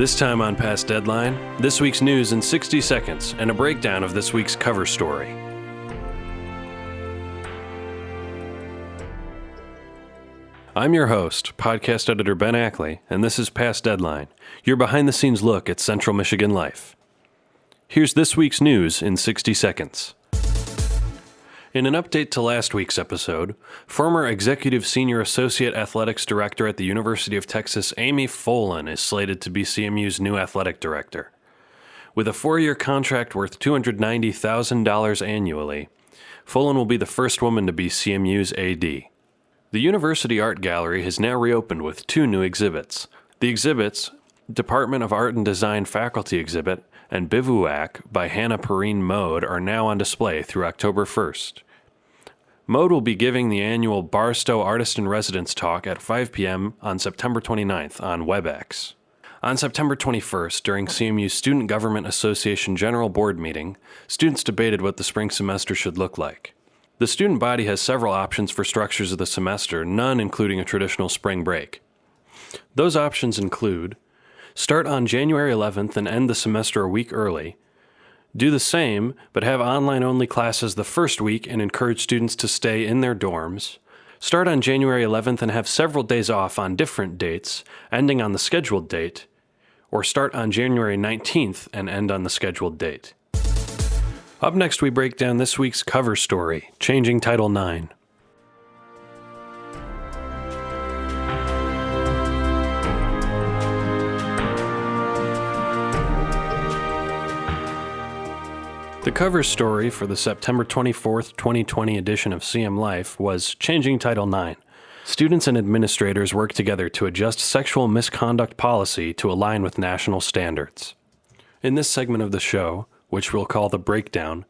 This time on Past Deadline, this week's news in 60 seconds and a breakdown of this week's cover story. I'm your host, podcast editor Ben Ackley, and this is Past Deadline, your behind-the-scenes look at Central Michigan life. Here's this week's news in 60 seconds. In an update to last week's episode, former Executive Senior Associate Athletics Director at the University of Texas, Amy Folan, is slated to be CMU's new athletic director. With a 4-year contract worth $290,000 annually, Folan will be the first woman to be CMU's AD. The University Art Gallery has now reopened with 2 new exhibits. The exhibits, Department of Art and Design Faculty Exhibit and Bivouac by Hannah Perrine Mode, are now on display through October 1st. Mode will be giving the annual Barstow Artist in Residence talk at 5 p.m. on September 29th on WebEx. On September 21st, during CMU's Student Government Association General Board meeting, students debated what the spring semester should look like. The student body has several options for structures of the semester, none including a traditional spring break. Those options include start on January 11th and end the semester a week early, do the same but have online-only classes the first week and encourage students to stay in their dorms, start on January 11th and have several days off on different dates, ending on the scheduled date, or start on January 19th and end on the scheduled date. Up next, we break down this week's cover story, Changing Title IX. The cover story for the September 24th, 2020 edition of CM Life was Changing Title IX. Students and administrators work together to adjust sexual misconduct policy to align with national standards. In this segment of the show, which we'll call the breakdown,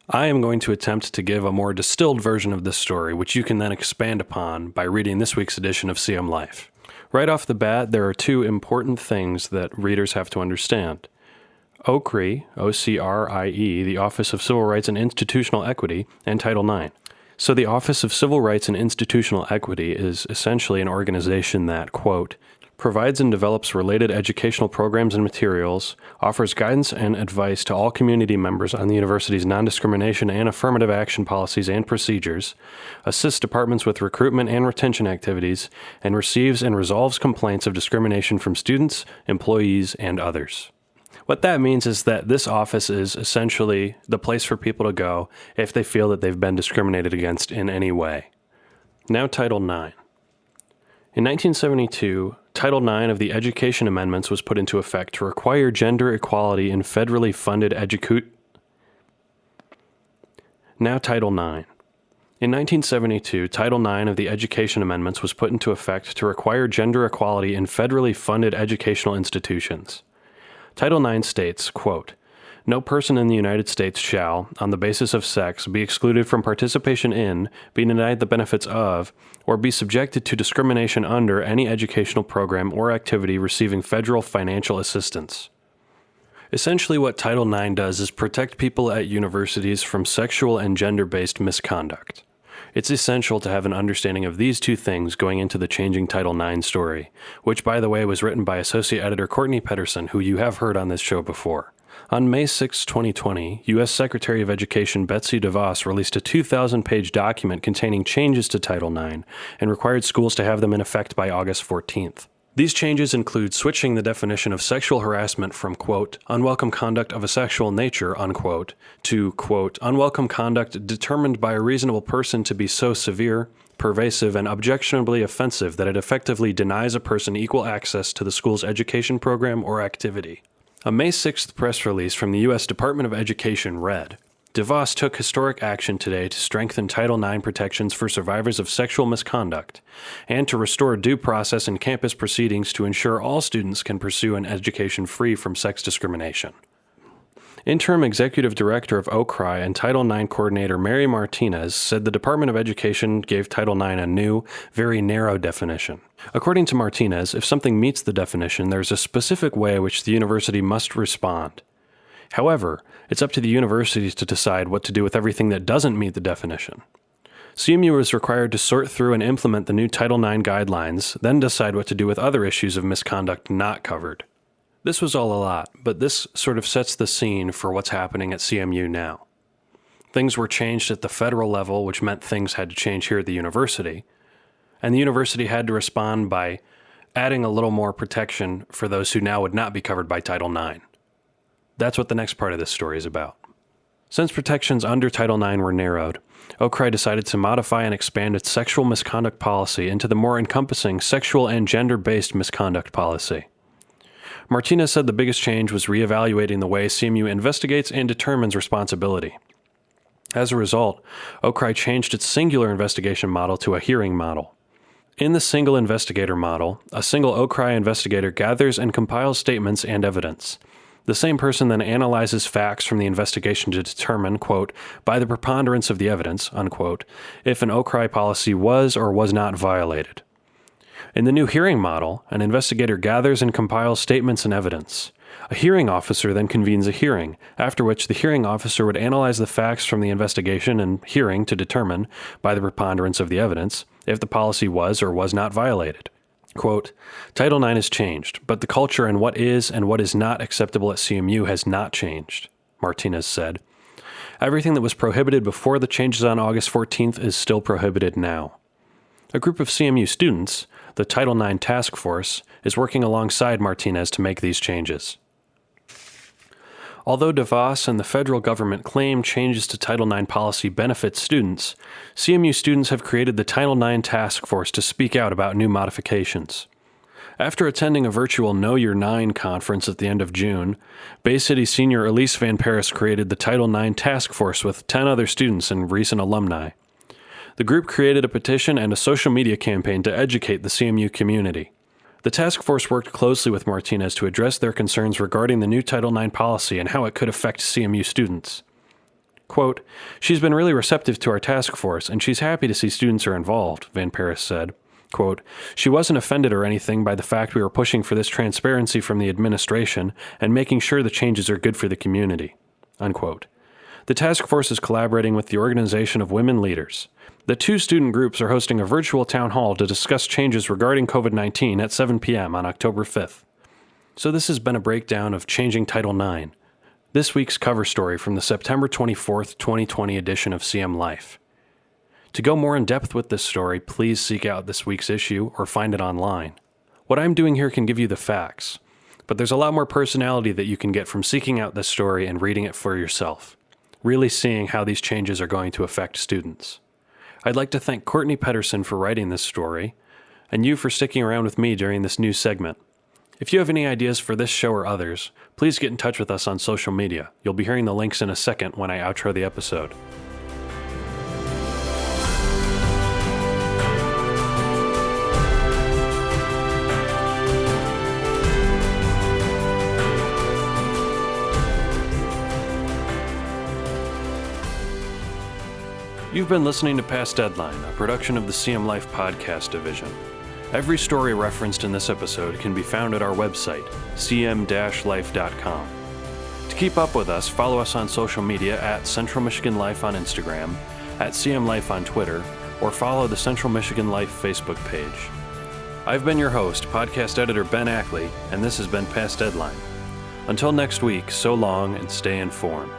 I am going to attempt to give a more distilled version of this story, which you can then expand upon by reading this week's edition of CM Life. Right off the bat, there are 2 important things that readers have to understand. OCRIE, O-C-R-I-E, the Office of Civil Rights and Institutional Equity, and Title IX. So the Office of Civil Rights and Institutional Equity is essentially an organization that, quote, provides and develops related educational programs and materials, offers guidance and advice to all community members on the university's non-discrimination and affirmative action policies and procedures, assists departments with recruitment and retention activities, and receives and resolves complaints of discrimination from students, employees, and others. What that means is that this office is essentially the place for people to go if they feel that they've been discriminated against in any way. Now Title IX. In 1972, Title IX of the Education Amendments was put into effect to require gender equality in federally funded Now Title IX. In 1972, Title IX of the Education Amendments was put into effect to require gender equality in federally funded educational institutions. Title IX states, quote, no person in the United States shall, on the basis of sex, be excluded from participation in, be denied the benefits of, or be subjected to discrimination under any educational program or activity receiving federal financial assistance. Essentially, what Title IX does is protect people at universities from sexual and gender-based misconduct. It's essential to have an understanding of these 2 things going into the Changing Title IX story, which, by the way, was written by Associate Editor Courtney Pedersen, who you have heard on this show before. On May 6, 2020, U.S. Secretary of Education Betsy DeVos released a 2,000-page document containing changes to Title IX and required schools to have them in effect by August 14th. These changes include switching the definition of sexual harassment from, quote, unwelcome conduct of a sexual nature, unquote, to, quote, unwelcome conduct determined by a reasonable person to be so severe, pervasive, and objectionably offensive that it effectively denies a person equal access to the school's education program or activity. A May 6th press release from the U.S. Department of Education read, DeVos took historic action today to strengthen Title IX protections for survivors of sexual misconduct and to restore due process in campus proceedings to ensure all students can pursue an education free from sex discrimination. Interim Executive Director of OCRI and Title IX Coordinator Mary Martinez said the Department of Education gave Title IX a new, very narrow definition. According to Martinez, if something meets the definition, there's a specific way which the university must respond. However, it's up to the universities to decide what to do with everything that doesn't meet the definition. CMU is required to sort through and implement the new Title IX guidelines, then decide what to do with other issues of misconduct not covered. This was all a lot, but this sort of sets the scene for what's happening at CMU now. Things were changed at the federal level, which meant things had to change here at the university, and the university had to respond by adding a little more protection for those who now would not be covered by Title IX. That's what the next part of this story is about. Since protections under Title IX were narrowed, OCRI decided to modify and expand its sexual misconduct policy into the more encompassing sexual and gender-based misconduct policy. Martinez said the biggest change was reevaluating the way CMU investigates and determines responsibility. As a result, OCRI changed its singular investigation model to a hearing model. In the single investigator model, a single OCRI investigator gathers and compiles statements and evidence. The same person then analyzes facts from the investigation to determine, quote, by the preponderance of the evidence, unquote, if an OCRI policy was or was not violated. In the new hearing model, an investigator gathers and compiles statements and evidence. A hearing officer then convenes a hearing, after which the hearing officer would analyze the facts from the investigation and hearing to determine, by the preponderance of the evidence, if the policy was or was not violated. Quote, Title IX has changed, but the culture and what is not acceptable at CMU has not changed, Martinez said. Everything that was prohibited before the changes on August 14th is still prohibited now. A group of CMU students, the Title IX Task Force, is working alongside Martinez to make these changes. Although DeVos and the federal government claim changes to Title IX policy benefit students, CMU students have created the Title IX Task Force to speak out about new modifications. After attending a virtual Know Your Nine conference at the end of June, Bay City senior Elise Van Paris created the Title IX Task Force with 10 other students and recent alumni. The group created a petition and a social media campaign to educate the CMU community. The task force worked closely with Martinez to address their concerns regarding the new Title IX policy and how it could affect CMU students. Quote, she's been really receptive to our task force, and she's happy to see students are involved, Van Paris said. Quote, she wasn't offended or anything by the fact we were pushing for this transparency from the administration and making sure the changes are good for the community. Unquote. The task force is collaborating with the Organization of Women Leaders. The two student groups are hosting a virtual town hall to discuss changes regarding COVID-19 at 7 p.m. on October 5th. So this has been a breakdown of Changing Title IX, this week's cover story from the September 24th, 2020 edition of CM Life. To go more in depth with this story, please seek out this week's issue or find it online. What I'm doing here can give you the facts, but there's a lot more personality that you can get from seeking out this story and reading it for yourself, really seeing how these changes are going to affect students. I'd like to thank Courtney Pedersen for writing this story, and you for sticking around with me during this new segment. If you have any ideas for this show or others, please get in touch with us on social media. You'll be hearing the links in a second when I outro the episode. You've been listening to Past Deadline, a production of the CM Life podcast division. Every story referenced in this episode can be found at our website, cm-life.com. To keep up with us, follow us on social media at Central Michigan Life on Instagram, at CM Life on Twitter, or follow the Central Michigan Life Facebook page. I've been your host, podcast editor Ben Ackley, and this has been Past Deadline. Until next week, so long and stay informed.